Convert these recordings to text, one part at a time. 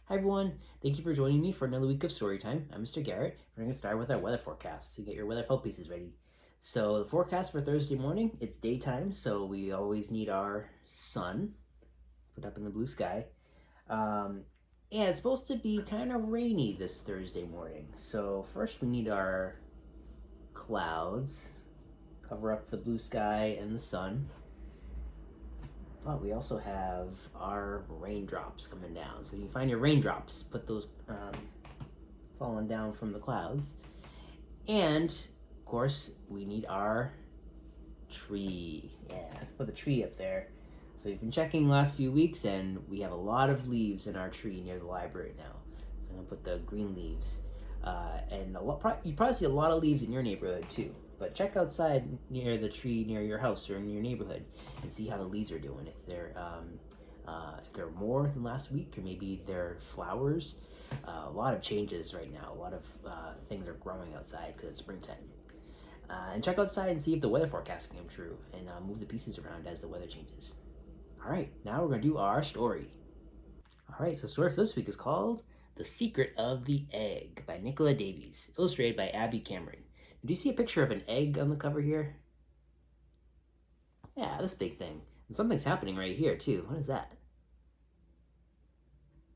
Hi everyone, thank you for joining me for another week of story time. I'm Mr. Garrett. We're going to start with our weather forecast, so get your weather felt pieces ready. So the forecast for Thursday morning, it's daytime, so we always need our sun put up in the blue sky. And it's supposed to be kind of rainy this Thursday morning. So first we need our clouds, cover up the blue sky and the sun. But we also have our raindrops coming down. So you can find your raindrops, put those falling down from the clouds. And, of course, we need our tree. Yeah, let's put the tree up there. So you've been checking the last few weeks, and we have a lot of leaves in our tree near the library now. So I'm going to put the green leaves. You probably see a lot of leaves in your neighborhood, too. But check outside near the tree near your house or in your neighborhood and see how the leaves are doing. If they're more than last week, or maybe they're flowers. A lot of changes right now. A lot of things are growing outside because it's springtime. And check outside and see if the weather forecast came true, and move the pieces around as the weather changes. All right, now we're gonna do our story. All right, so the story for this week is called "The Secret of the Egg" by Nicola Davies, illustrated by Abby Cameron. Do you see a picture of an egg on the cover here? Yeah, this big thing. And something's happening right here, too. What is that?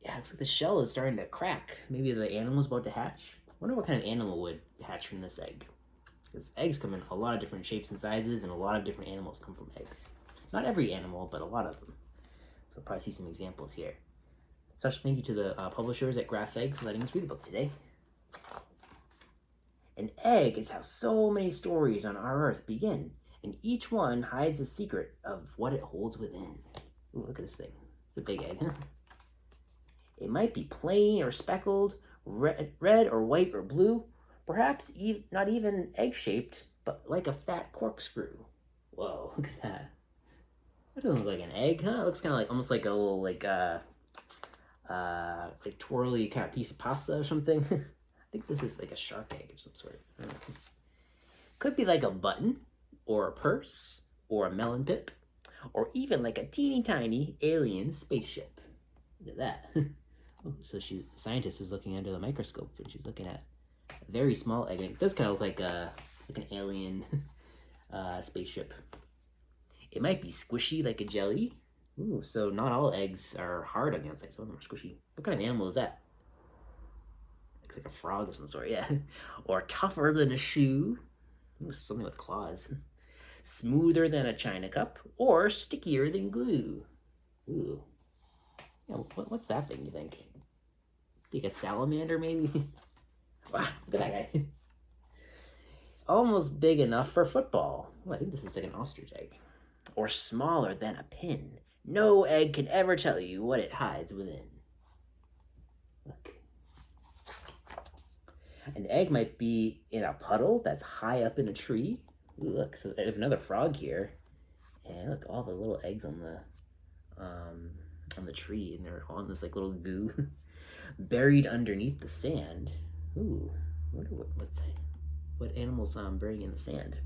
Yeah, it looks like the shell is starting to crack. Maybe the animal's about to hatch. I wonder what kind of animal would hatch from this egg. Because eggs come in a lot of different shapes and sizes, and a lot of different animals come from eggs. Not every animal, but a lot of them. So we'll probably see some examples here. Special thank you to the publishers at Graffeg for letting us read the book today. An egg is how so many stories on our earth begin, and each one hides a secret of what it holds within. Ooh, look at this thing. It's a big egg, huh? It might be plain or speckled, red or white or blue, perhaps not even egg-shaped, but like a fat corkscrew. Whoa, look at that. That doesn't look like an egg, huh? It looks kind of like almost like a little like twirly kind of piece of pasta or something. I think this is like a shark egg of some sort. Could be like a button, or a purse, or a melon pip, or even like a teeny tiny alien spaceship. Look at that. Oh, so the scientist is looking under the microscope, and she's looking at a very small egg. And it does kind of look like an alien spaceship. It might be squishy like a jelly. Ooh, so not all eggs are hard on the outside. Some of them are squishy. What kind of animal is that? Like a frog of some sort, yeah. Or tougher than a shoe. Ooh, something with claws. Smoother than a china cup, or stickier than glue. Ooh. Yeah, what's that thing, you think? Like a salamander, maybe? Wow, look at that guy. Almost big enough for football. Ooh, I think this is like an ostrich egg. Or smaller than a pin. No egg can ever tell you what it hides within. Look. An egg might be in a puddle that's high up in a tree. Ooh, look, so I have another frog here. And look, all the little eggs on the tree, and they're on this like little goo. Buried underneath the sand. Ooh, I wonder what animals burying in the sand.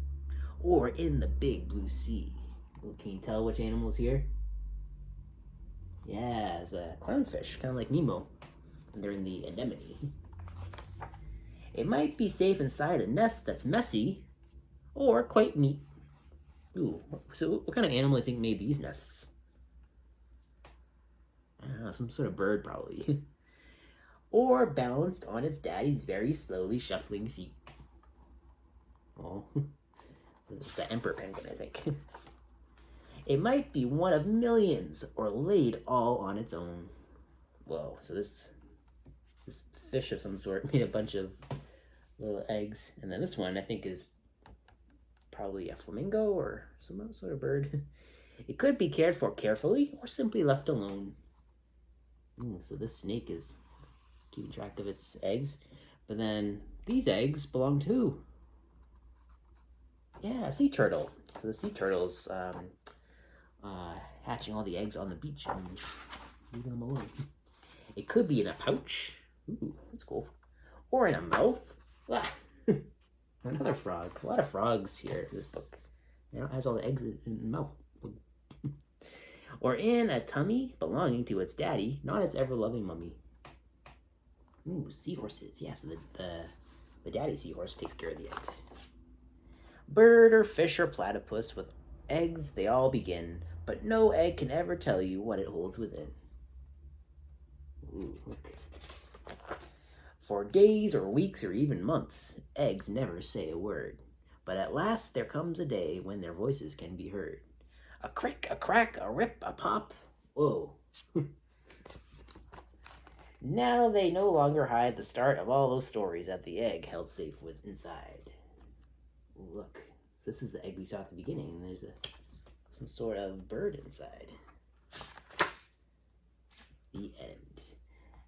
Or in the big blue sea. Ooh, can you tell which animal's here? Yeah, it's a clownfish, kind of like Nemo. And they're in the anemone. It might be safe inside a nest that's messy, or quite neat. Ooh, so what kind of animal do you think made these nests? I don't know, some sort of bird probably. Or balanced on its daddy's very slowly shuffling feet. Oh, this is just an emperor penguin, I think. It might be one of millions, or laid all on its own. Whoa, so this fish of some sort made a bunch of little eggs. And then this one I think is probably a flamingo or some sort of bird. It could be cared for carefully or simply left alone. So this snake is keeping track of its eggs. But then these eggs belong to, yeah, a sea turtle. So the sea turtle's hatching all the eggs on the beach and leaving them alone. It could be in a pouch. Ooh, that's cool. Or in a mouth. Ah. Another frog. A lot of frogs here in this book. It has all the eggs in the mouth. Or in a tummy belonging to its daddy, not its ever-loving mummy. Ooh, seahorses. Yeah, so the daddy seahorse takes care of the eggs. Bird or fish or platypus, with eggs they all begin, but no egg can ever tell you what it holds within. Ooh, look. For days or weeks or even months, eggs never say a word. But at last there comes a day when their voices can be heard. A crick, a crack, a rip, a pop. Whoa. Now they no longer hide the start of all those stories that the egg held safe with inside. Ooh, look. So this is the egg we saw at the beginning, and there's some sort of bird inside. The end.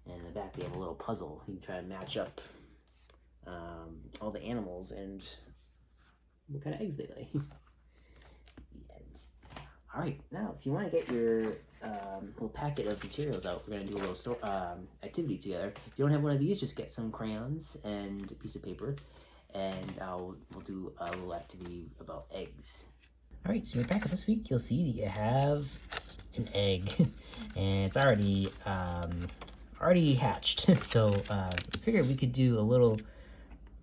And in the back they have a little puzzle. You can try to match up all the animals and what kind of eggs they lay. The end. All right, now if you want to get your little packet of materials out, we're going to do a little activity together. If you don't have one of these, just get some crayons and a piece of paper, and we'll do a little activity about eggs. All right, so in your packet this week, you'll see that you have an egg, and it's already hatched. So I figured we could do a little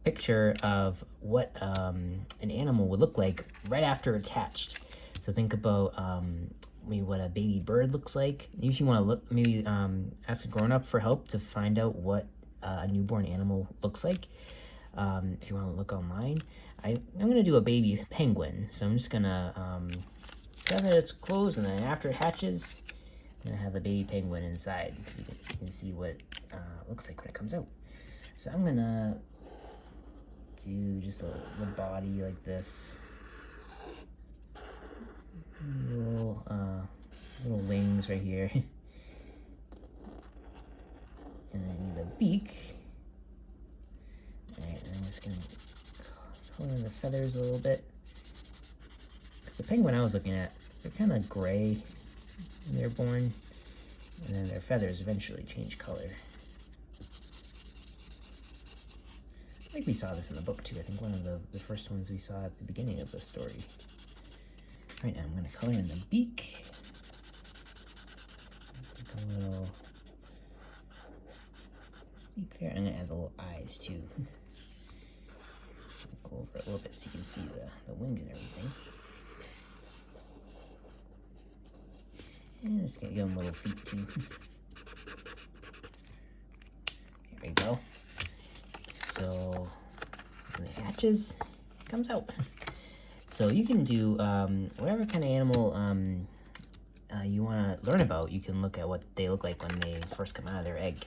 picture of what an animal would look like right after it's hatched. So think about maybe what a baby bird looks like. You usually want to look, maybe ask a grown-up for help to find out what a newborn animal looks like. If you want to look online, I'm going to do a baby penguin. So I'm just going to have its clothes, and then after it hatches, I'm going to have the baby penguin inside so you can see what it looks like when it comes out. So I'm going to do just the body like this. Little wings right here. And then the beak. Alright, I'm just going to color in the feathers a little bit. The penguin I was looking at, they're kind of gray when they're born, and then their feathers eventually change color. I think we saw this in the book too. I think one of the first ones we saw at the beginning of the story. Right now I'm going to color in the beak. Like a little beak there. I'm going to add the little eyes too. Go over it a little bit so you can see the wings and everything. And just gonna give them little feet too. There we go. So when it hatches, it comes out. So you can do whatever kind of animal you want to learn about. You can look at what they look like when they first come out of their egg.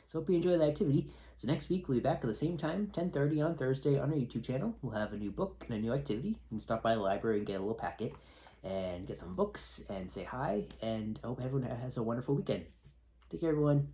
So hope you enjoy the activity. So next week we'll be back at the same time, 10:30 on Thursday on our YouTube channel. We'll have a new book and a new activity. You can stop by the library and get a little packet and get some books and say hi. And I hope everyone has a wonderful weekend. Take care, everyone.